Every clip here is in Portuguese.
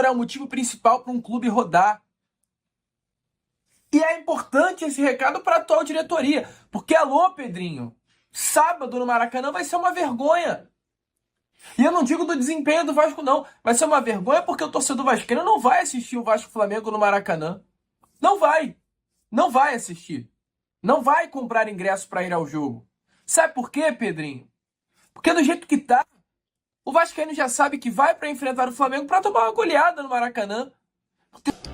É o motivo principal para um clube rodar. E é importante esse recado para a atual diretoria. Porque, alô, Pedrinho, sábado no Maracanã vai ser uma vergonha. E eu não digo do desempenho do Vasco, não. Vai ser uma vergonha porque o torcedor vascaíno não vai assistir o Vasco-Flamengo no Maracanã. Não vai. Não vai assistir. Não vai comprar ingresso para ir ao jogo. Sabe por quê, Pedrinho? Porque do jeito que tá, o vascaíno já sabe que vai para enfrentar o Flamengo para tomar uma goleada no Maracanã.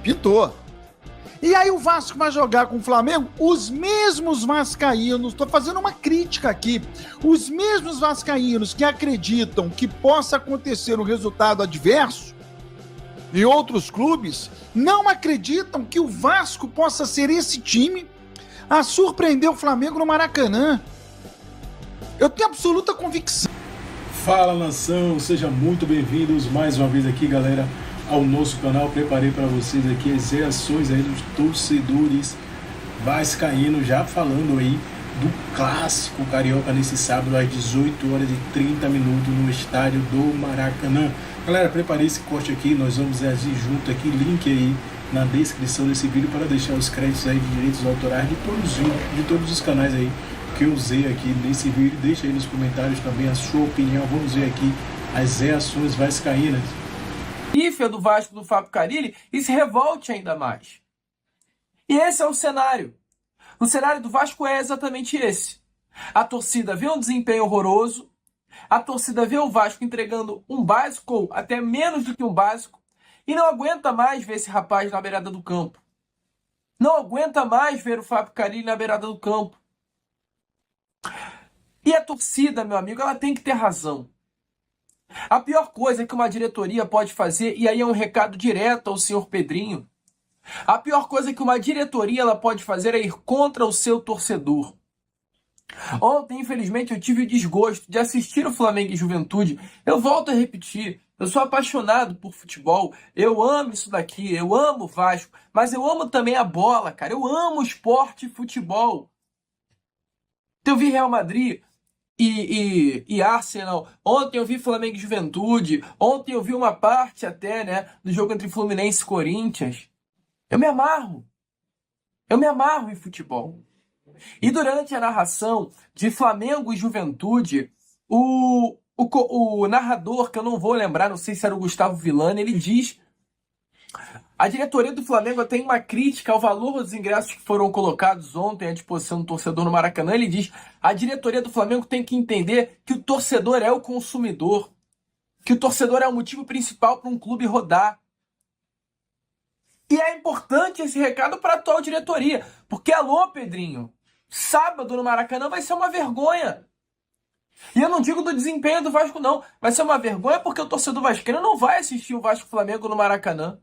Pitou. E aí o Vasco vai jogar com o Flamengo, os mesmos vascaínos, tô fazendo uma crítica aqui, os mesmos vascaínos que acreditam que possa acontecer um resultado adverso em outros clubes, não acreditam que o Vasco possa ser esse time a surpreender o Flamengo no Maracanã. Eu tenho absoluta convicção. Fala, nação, sejam muito bem-vindos mais uma vez aqui, galera, ao nosso canal. Preparei para vocês aqui as reações aí dos torcedores vascaínos, já falando aí do clássico carioca nesse sábado às 18 horas e 30 minutos no estádio do Maracanã. Galera, preparei esse corte aqui, nós vamos reagir junto aqui, link aí na descrição desse vídeo para deixar os créditos aí de direitos autorais de todos os canais aí que eu usei aqui nesse vídeo. Deixa aí nos comentários também a sua opinião. Vamos ver aqui as reações vascaínas. Pífia do Vasco do Fábio Carille e se revolte ainda mais. E esse é o cenário. O cenário do Vasco é exatamente esse. A torcida vê um desempenho horroroso, a torcida vê o Vasco entregando um básico ou até menos do que um básico e não aguenta mais ver esse rapaz na beirada do campo. Não aguenta mais ver o Fábio Carille na beirada do campo. E a torcida, meu amigo, ela tem que ter razão. A pior coisa que uma diretoria pode fazer, e aí é um recado direto ao senhor Pedrinho, a pior coisa que uma diretoria ela pode fazer é ir contra o seu torcedor. Ontem, infelizmente, eu tive o desgosto de assistir o Flamengo e Juventude. Eu volto a repetir, eu sou apaixonado por futebol, eu amo isso daqui, eu amo o Vasco, mas eu amo também a bola, cara, eu amo esporte e futebol. Eu vi Real Madrid e Arsenal, ontem eu vi Flamengo e Juventude, ontem eu vi uma parte até, né, do jogo entre Fluminense e Corinthians. Eu me amarro em futebol. E durante a narração de Flamengo e Juventude, o narrador, que eu não vou lembrar, não sei se era o Gustavo Villani, ele diz: a diretoria do Flamengo tem uma crítica ao valor dos ingressos que foram colocados ontem à disposição do torcedor no Maracanã. Ele diz: a diretoria do Flamengo tem que entender que o torcedor é o consumidor, que o torcedor é o motivo principal para um clube rodar. E é importante esse recado para a atual diretoria, porque, alô, Pedrinho, sábado no Maracanã vai ser uma vergonha. E eu não digo do desempenho do Vasco, não. Vai ser uma vergonha porque o torcedor vascaíno não vai assistir o Vasco-Flamengo no Maracanã.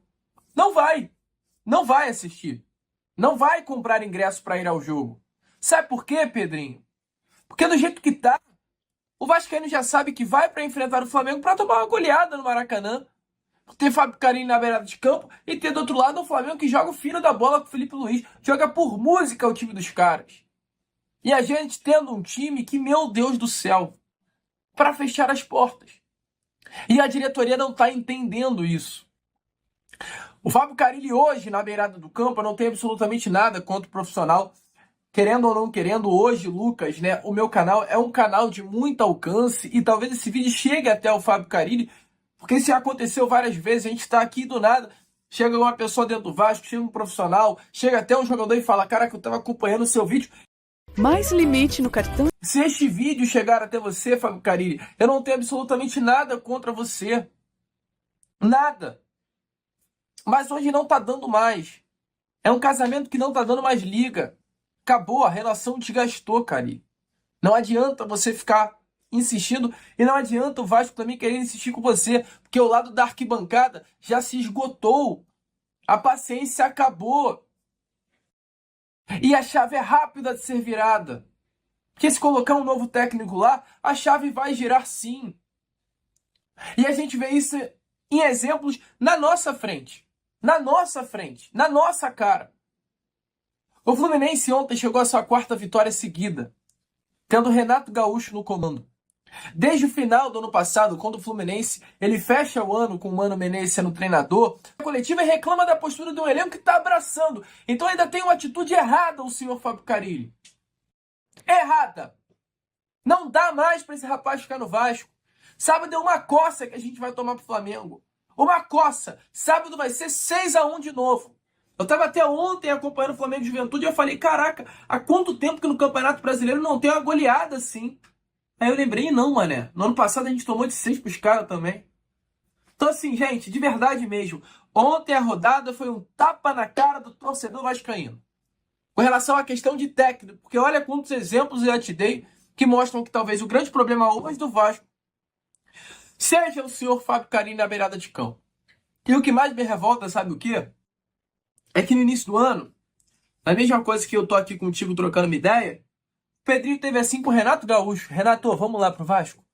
Não vai. Não vai assistir. Não vai comprar ingresso para ir ao jogo. Sabe por quê, Pedrinho? Porque do jeito que tá, o vascaíno já sabe que vai para enfrentar o Flamengo para tomar uma goleada no Maracanã. Ter Fábio Carille na beirada de campo e ter do outro lado o Flamengo que joga o fino da bola com o Felipe Luiz. Joga por música o time dos caras. E a gente tendo um time que, meu Deus do céu, para fechar as portas. E a diretoria não está entendendo isso. O Fábio Carille hoje, na beirada do campo, não tem absolutamente nada contra o profissional. Querendo ou não querendo, hoje, Lucas, né, o meu canal é um canal de muito alcance e talvez esse vídeo chegue até o Fábio Carille, porque isso aconteceu várias vezes. A gente está aqui do nada, chega uma pessoa dentro do Vasco, chega um profissional, chega até um jogador e fala: cara, que eu estava acompanhando o seu vídeo. Mais limite no cartão. Se este vídeo chegar até você, Fábio Carille, eu não tenho absolutamente nada contra você. Nada. Mas hoje não tá dando mais. É um casamento que não tá dando mais liga. Acabou, a relação desgastou, Carille. Não adianta você ficar insistindo e não adianta o Vasco também querer insistir com você, porque o lado da arquibancada já se esgotou. A paciência acabou. E a chave é rápida de ser virada. Porque se colocar um novo técnico lá, a chave vai girar sim. E a gente vê isso em exemplos na nossa frente. Na nossa frente. Na nossa cara. O Fluminense ontem chegou à sua quarta vitória seguida, tendo Renato Gaúcho no comando. Desde o final do ano passado, quando o Fluminense ele fecha o ano com o Mano Menezes sendo treinador, a coletiva reclama da postura do elenco que está abraçando. Então ainda tem uma atitude errada o senhor Fábio Carille. Errada. Não dá mais para esse rapaz ficar no Vasco. Sábado é uma coça que a gente vai tomar pro Flamengo. Uma coça. Sábado vai ser 6-1 de novo. Eu estava até ontem acompanhando o Flamengo e Juventude e eu falei, caraca, há quanto tempo que no Campeonato Brasileiro não tem uma goleada assim? Aí eu lembrei, não, mané. No ano passado a gente tomou de 6 pros caras também. Então assim, gente, de verdade mesmo. Ontem a rodada foi um tapa na cara do torcedor vascaíno. Com relação à questão de técnico. Porque olha quantos exemplos eu já te dei que mostram que talvez o grande problema hoje do Vasco seja o senhor Fábio Carille na beirada de campo. E o que mais me revolta, sabe o quê? É que no início do ano, a mesma coisa que eu tô aqui contigo trocando uma ideia, o Pedrinho teve assim com o Renato Gaúcho. Renato, vamos lá pro Vasco?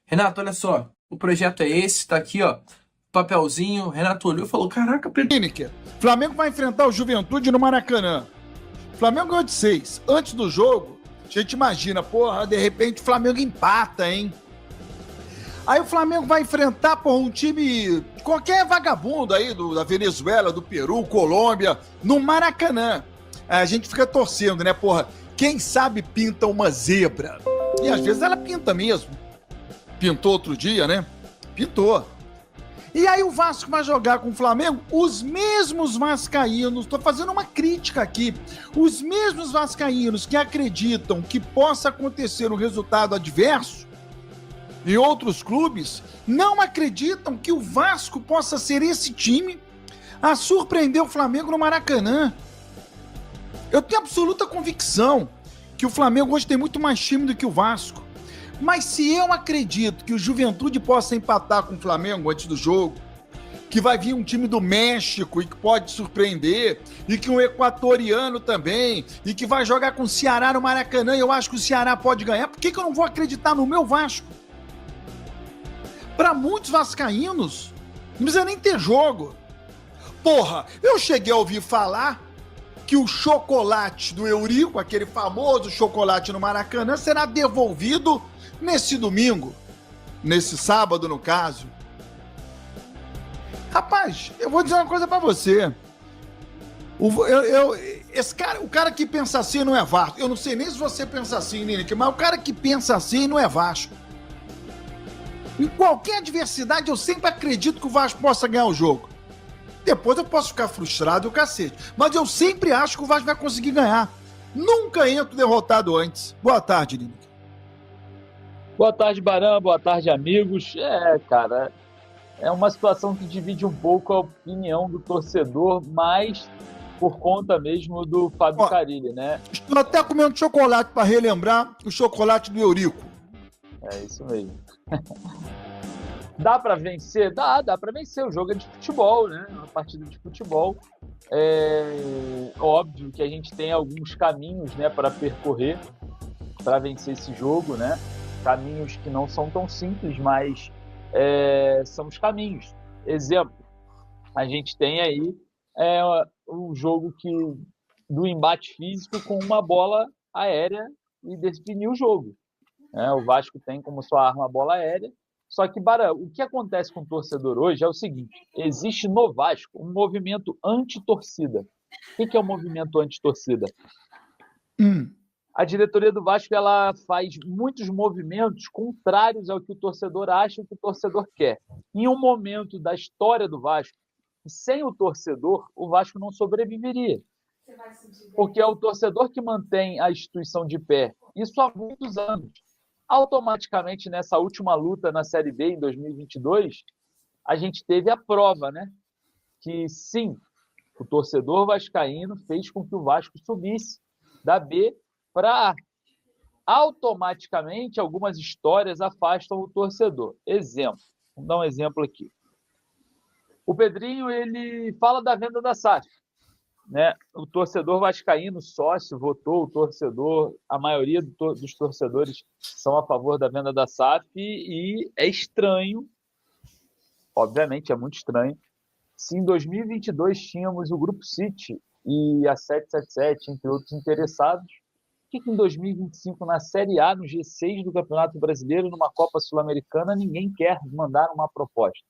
Renato, olha só, o projeto é esse, tá aqui, ó, papelzinho. O Renato olhou e falou, caraca, Pedrinho. Flamengo vai enfrentar o Juventude no Maracanã. Flamengo ganhou de 6. Antes do jogo, a gente imagina, porra, de repente o Flamengo empata, hein? Aí o Flamengo vai enfrentar, porra, um time, qualquer vagabundo aí da Venezuela, do Peru, Colômbia, no Maracanã. A gente fica torcendo, né, porra? Quem sabe pinta uma zebra. E às vezes ela pinta mesmo. Pintou outro dia, né? Pintou. E aí o Vasco vai jogar com o Flamengo, os mesmos vascaínos, tô fazendo uma crítica aqui, os mesmos vascaínos que acreditam que possa acontecer um resultado adverso em outros clubes, não acreditam que o Vasco possa ser esse time a surpreender o Flamengo no Maracanã. Eu tenho absoluta convicção que o Flamengo hoje tem muito mais time do que o Vasco. Mas se eu acredito que o Juventude possa empatar com o Flamengo antes do jogo, que vai vir um time do México e que pode surpreender, e que um equatoriano também, e que vai jogar com o Ceará no Maracanã, e eu acho que o Ceará pode ganhar, por que eu não vou acreditar no meu Vasco? Para muitos vascaínos, não precisa nem ter jogo. Porra, eu cheguei a ouvir falar que o chocolate do Eurico, aquele famoso chocolate no Maracanã, será devolvido nesse domingo, nesse sábado, no caso. Rapaz, eu vou dizer uma coisa pra você. O cara que pensa assim não é Vasco. Eu não sei nem se você pensa assim, Nick, mas o cara que pensa assim não é Vasco. Em qualquer adversidade, eu sempre acredito que o Vasco possa ganhar o jogo. Depois eu posso ficar frustrado e o cacete. Mas eu sempre acho que o Vasco vai conseguir ganhar. Nunca entro derrotado antes. Boa tarde, Nick. Boa tarde, Barão. Boa tarde, amigos. Cara, é uma situação que divide um pouco a opinião do torcedor, mas por conta mesmo do Fábio Carille, né? Estou até comendo chocolate para relembrar o chocolate do Eurico. É isso mesmo. Dá para vencer? Dá para vencer. O jogo é de futebol, né? Uma partida de futebol. É óbvio que a gente tem alguns caminhos, né, para percorrer para vencer esse jogo, né? Caminhos que não são tão simples, mas são os caminhos. Exemplo, a gente tem aí o jogo do embate físico com uma bola aérea e definir o jogo. O Vasco tem como sua arma a bola aérea. Só que, Barão, o que acontece com o torcedor hoje é o seguinte: existe no Vasco um movimento anti-torcida. O que é o movimento anti-torcida? A diretoria do Vasco ela faz muitos movimentos contrários ao que o torcedor acha e o que o torcedor quer. Em um momento da história do Vasco, sem o torcedor, o Vasco não sobreviveria. Porque é o torcedor que mantém a instituição de pé. Isso há muitos anos. Automaticamente, nessa última luta na Série B, em 2022, a gente teve a prova, né? Que, sim, o torcedor vascaíno fez com que o Vasco subisse da B para A. Automaticamente, algumas histórias afastam o torcedor. Exemplo, vamos dar um exemplo aqui. O Pedrinho, ele fala da venda da SAF. Né? O torcedor vascaíno, sócio, votou, o torcedor, a maioria dos torcedores são a favor da venda da SAF e é estranho, obviamente é muito estranho, se em 2022 tínhamos o Grupo City e a 777, entre outros interessados, Por que em 2025, na Série A, no G6 do Campeonato Brasileiro, numa Copa Sul-Americana, ninguém quer mandar uma proposta?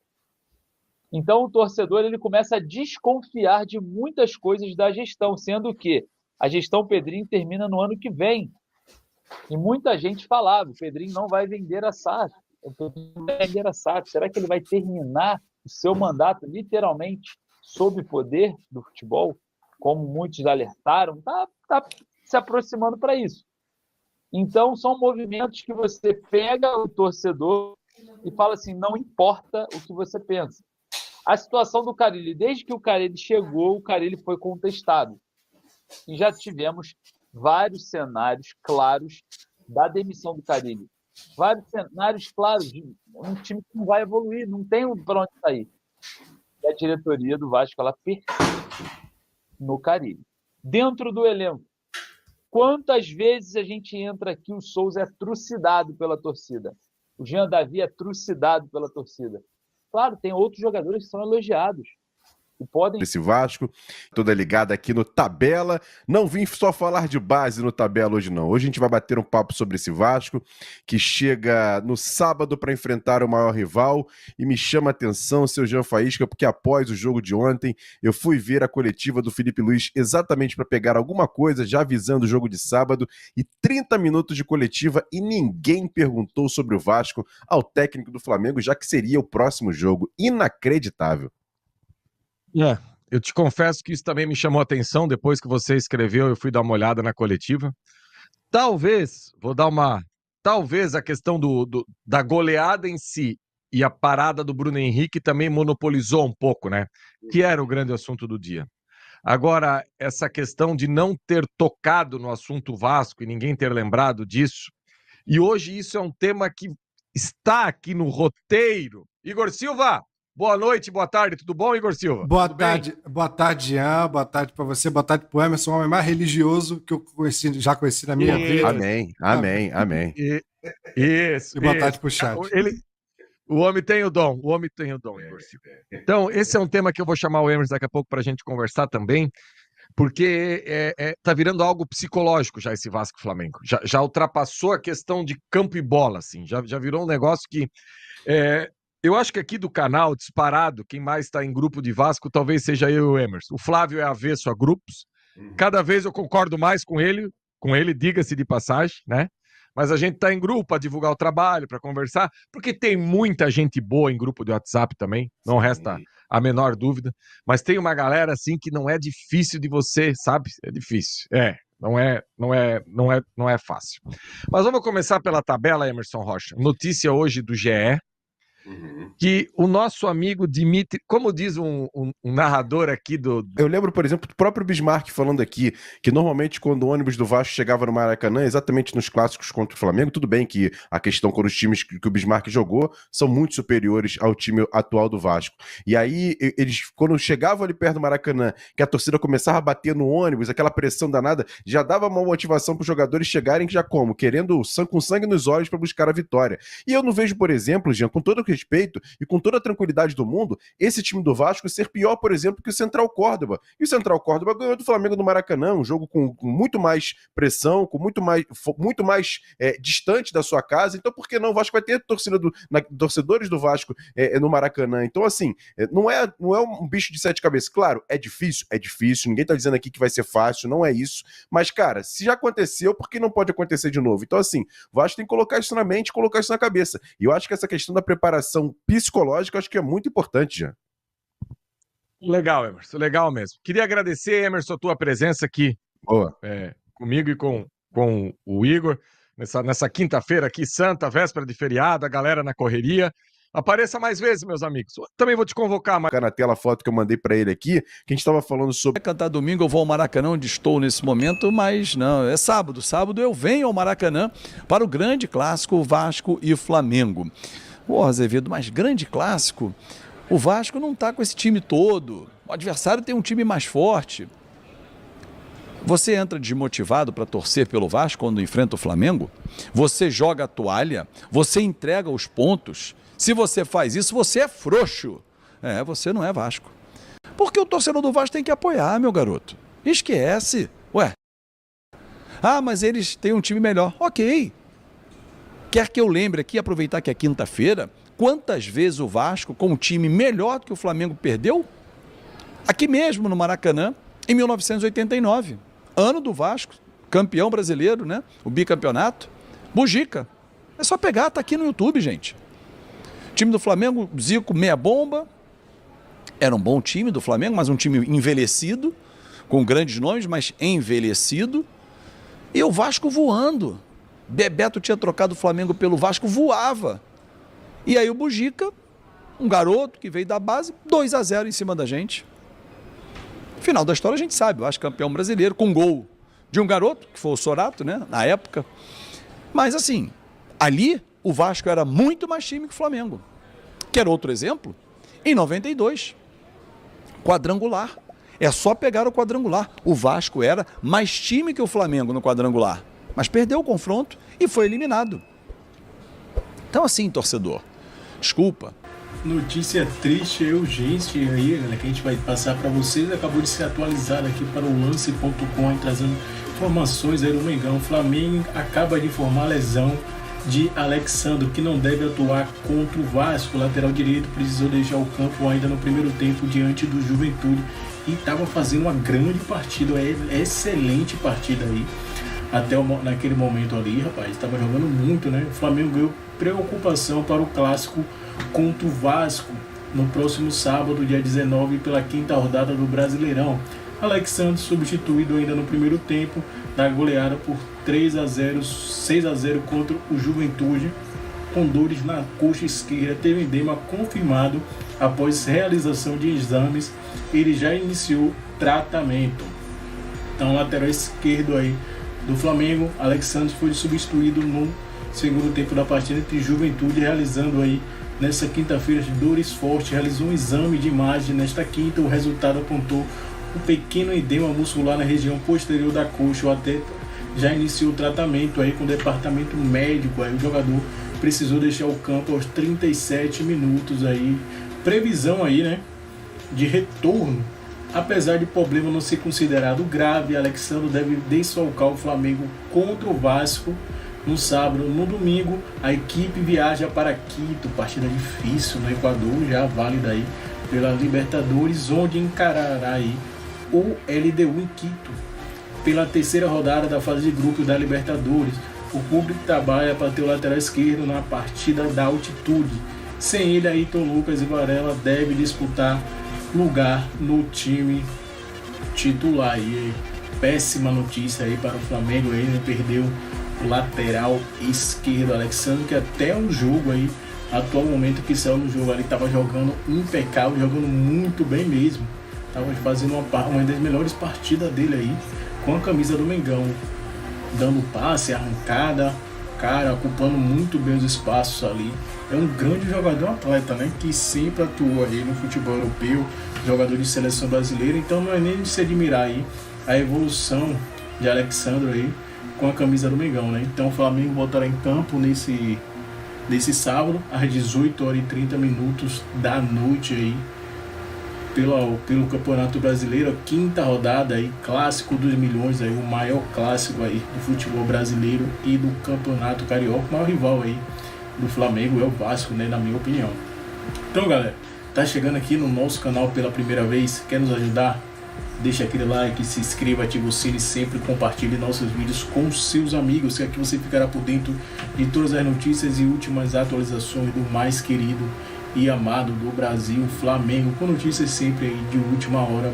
Então, o torcedor ele começa a desconfiar de muitas coisas da gestão, sendo que a gestão Pedrinho termina no ano que vem. E muita gente falava, o Pedrinho não vai vender a SAF. O Pedrinho não vai vender a SAF. Será que ele vai terminar o seu mandato literalmente sob o poder do futebol? Como muitos alertaram, tá se aproximando para isso. Então, são movimentos que você pega o torcedor e fala assim, não importa o que você pensa. A situação do Carille, desde que o Carille chegou, o Carille foi contestado. E já tivemos vários cenários claros da demissão do Carille. Vários cenários claros de um time que não vai evoluir, não tem para onde sair. E a diretoria do Vasco, ela persiste no Carille. Dentro do elenco, quantas vezes a gente entra aqui, o Souza é trucidado pela torcida. O Jean Davi é trucidado pela torcida. Claro, tem outros jogadores que são elogiados. E podem... Esse Vasco, toda ligada aqui no Tabela. Não vim só falar de base no Tabela hoje, não. Hoje a gente vai bater um papo sobre esse Vasco, que chega no sábado para enfrentar o maior rival, e me chama a atenção, seu Jean Faísca, porque após o jogo de ontem, eu fui ver a coletiva do Felipe Luiz exatamente para pegar alguma coisa, já avisando o jogo de sábado, e 30 minutos de coletiva, e ninguém perguntou sobre o Vasco ao técnico do Flamengo, já que seria o próximo jogo. Inacreditável. Eu te confesso que isso também me chamou a atenção. Depois que você escreveu, eu fui dar uma olhada na coletiva. Talvez a questão da goleada em si e a parada do Bruno Henrique também monopolizou um pouco, né? Que era o grande assunto do dia. Agora, essa questão de não ter tocado no assunto Vasco e ninguém ter lembrado disso, e hoje isso é um tema que está aqui no roteiro. Igor Silva! Boa noite, boa tarde, tudo bom, Igor Silva? Boa tarde, Jean, boa tarde para você, boa tarde para o Emerson, o homem mais religioso que eu já conheci na minha vida. Amém. Isso. E boa tarde para o chat. O homem tem o dom, Igor Silva. Então, esse é um tema que eu vou chamar o Emerson daqui a pouco para a gente conversar também, porque tá virando algo psicológico já esse Vasco-Flamengo. Já ultrapassou a questão de campo e bola, assim, já virou um negócio que... Eu acho que aqui do canal, disparado, quem mais está em grupo de Vasco talvez seja eu e o Emerson. O Flávio é avesso a grupos. Cada vez eu concordo mais com ele, diga-se de passagem, né? Mas a gente está em grupo para divulgar o trabalho, para conversar, porque tem muita gente boa em grupo de WhatsApp também, não resta a menor dúvida. Mas tem uma galera assim que não é difícil de você, sabe? É difícil. Não é fácil. Mas vamos começar pela tabela, Emerson Rocha. Notícia hoje do GE. Que o nosso amigo Dimitri, como diz um narrador aqui Eu lembro, por exemplo, do próprio Bismarck falando aqui, que normalmente quando o ônibus do Vasco chegava no Maracanã, exatamente nos clássicos contra o Flamengo, tudo bem que a questão quando os times que o Bismarck jogou são muito superiores ao time atual do Vasco. E aí, eles, quando chegavam ali perto do Maracanã, que a torcida começava a bater no ônibus, aquela pressão danada, já dava uma motivação para os jogadores chegarem já como? Querendo com sangue nos olhos para buscar a vitória. E eu não vejo, por exemplo, Jean, com todo o respeito e com toda a tranquilidade do mundo, esse time do Vasco ser pior, por exemplo, que o Central Córdoba. E o Central Córdoba ganhou do Flamengo no Maracanã, um jogo com muito mais pressão, com muito mais distante da sua casa. Então, por que não? O Vasco vai ter torcedores do Vasco no Maracanã. Então, assim, não é um bicho de sete cabeças. Claro, é difícil. Ninguém tá dizendo aqui que vai ser fácil, não é isso. Mas, cara, se já aconteceu, por que não pode acontecer de novo? Então, assim, o Vasco tem que colocar isso na mente, colocar isso na cabeça. E eu acho que essa questão da preparação psicológica, acho que é muito importante, já. Legal, Emerson, legal mesmo. Queria agradecer, Emerson, a tua presença aqui comigo e com o Igor, nessa quinta-feira aqui, santa, véspera de feriado, a galera na correria. Apareça mais vezes, meus amigos. Também vou te convocar. Na tela a foto que eu mandei para ele aqui, que a gente estava falando sobre... Cantar domingo, eu vou ao Maracanã, onde estou nesse momento, mas não, é sábado. Sábado eu venho ao Maracanã para o grande clássico Vasco e Flamengo. Porra, Azevedo, mas grande clássico? O Vasco não está com esse time todo. O adversário tem um time mais forte. Você entra desmotivado para torcer pelo Vasco quando enfrenta o Flamengo? Você joga a toalha? Você entrega os pontos? Se você faz isso, você é frouxo. Você não é Vasco. Porque o torcedor do Vasco tem que apoiar, meu garoto. Esquece. Ué. Ah, mas eles têm um time melhor. Ok. Quer que eu lembre aqui, aproveitar que é quinta-feira, quantas vezes o Vasco, com um time melhor do que o Flamengo, perdeu? Aqui mesmo, no Maracanã, em 1989. Ano do Vasco, campeão brasileiro, né? O bicampeonato. Bugica. É só pegar, tá aqui no YouTube, gente. Time do Flamengo, Zico, meia bomba. Era um bom time do Flamengo, mas um time envelhecido, com grandes nomes, mas envelhecido. E o Vasco voando. Bebeto tinha trocado o Flamengo pelo Vasco, voava. E aí o Bugica, um garoto que veio da base, 2-0 em cima da gente. Final da história a gente sabe, o Vasco campeão brasileiro, com gol de um garoto, que foi o Sorato, né, na época. Mas assim, ali o Vasco era muito mais time que o Flamengo. Quer outro exemplo? Em 92, quadrangular. É só pegar o quadrangular. O Vasco era mais time que o Flamengo no quadrangular, mas perdeu o confronto e foi eliminado. Então assim, torcedor, desculpa. Notícia triste e urgente aí, galera, que a gente vai passar para vocês. Acabou de ser atualizado aqui para o lance.com, trazendo informações aí do Mengão. O Flamengo acaba de informar a lesão de Alexandro, que não deve atuar contra o Vasco. O lateral direito precisou deixar o campo ainda no primeiro tempo diante do Juventude e estava fazendo uma grande partida, excelente partida aí. Até naquele momento ali, rapaz, estava jogando muito, né? O Flamengo ganhou preocupação para o clássico contra o Vasco no próximo sábado, dia 19, pela quinta rodada do Brasileirão. Alexandre substituído ainda no primeiro tempo da goleada por 3-0, 6-0 contra o Juventude, com dores na coxa esquerda, teve edema confirmado após realização de exames. Ele já iniciou tratamento. Então, lateral esquerdo aí do Flamengo, Alexandre foi substituído no segundo tempo da partida entre Juventude, realizando aí nessa quinta-feira dores fortes. Realizou um exame de imagem nesta quinta. O resultado apontou um pequeno edema muscular na região posterior da coxa. O atleta já iniciou o tratamento aí com o departamento médico. Aí o jogador precisou deixar o campo aos 37 minutos aí. Previsão aí, né, de retorno. Apesar de problema não ser considerado grave, Alexandre deve desfalcar o Flamengo contra o Vasco no sábado. No domingo, a equipe viaja para Quito, partida difícil no Equador, já válida aí pela Libertadores, onde encarará aí o LDU em Quito pela terceira rodada da fase de grupos da Libertadores. O público trabalha para ter o lateral esquerdo na partida da altitude. Sem ele, Ayrton Lucas e Varela deve disputar lugar no time titular. E péssima notícia aí para o Flamengo. Ele perdeu o lateral esquerdo, Alexandre, que até o jogo aí, atual momento que saiu no jogo, ele estava jogando impecável, jogando muito bem mesmo. Estava fazendo uma das melhores partidas dele aí com a camisa do Mengão, dando passe, arrancada, cara, ocupando muito bem os espaços ali. É um grande jogador, atleta, né, que sempre atuou aí no futebol europeu, jogador de seleção brasileira. Então não é nem de se admirar aí a evolução de Alexandre aí com a camisa do Mengão, né? Então o Flamengo voltará em campo nesse sábado às 18h30 da noite aí pelo Campeonato Brasileiro, a quinta rodada aí, clássico dos milhões aí, o maior clássico aí do futebol brasileiro e do Campeonato Carioca. O maior rival aí do Flamengo é o Vasco, né, na minha opinião. Então, galera, tá chegando aqui no nosso canal pela primeira vez, quer nos ajudar? Deixa aquele like, se inscreva, ativa o sino e sempre compartilhe nossos vídeos com seus amigos, que aqui você ficará por dentro de todas as notícias e últimas atualizações do mais querido e amado do Brasil, Flamengo, com notícias sempre aí de última hora.